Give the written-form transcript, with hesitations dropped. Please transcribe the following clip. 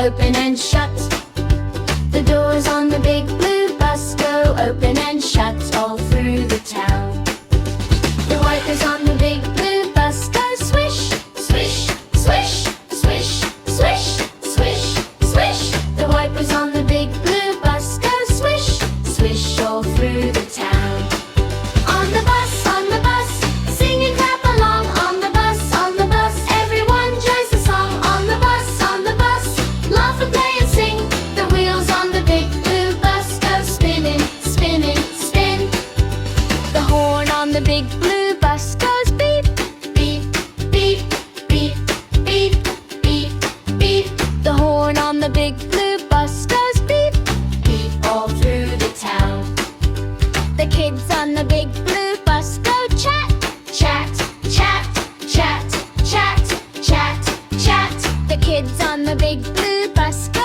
open and shut. The doors on the big blue bus go open and shut all through the town. The wipers on the big blue bus go swish, swish, swish, swish, swish, swish, swish. The wipers on the big blue bus go swish, swish all through the town. On the bus, sing and clap along. On the bus, everyone joins the song. On the bus, laugh and play and sing. The wheels on the big blue bus go spinning, spinning, spin. The horn on the big blue bus goes beep, beep, beep, beep, beep, beep, beep. The horn on the big blue bus goes beep, beep all through the town. The kids on the big blue bus go chat, chat, chat, chat, chat, chat, chat. The kids on the big blue bus go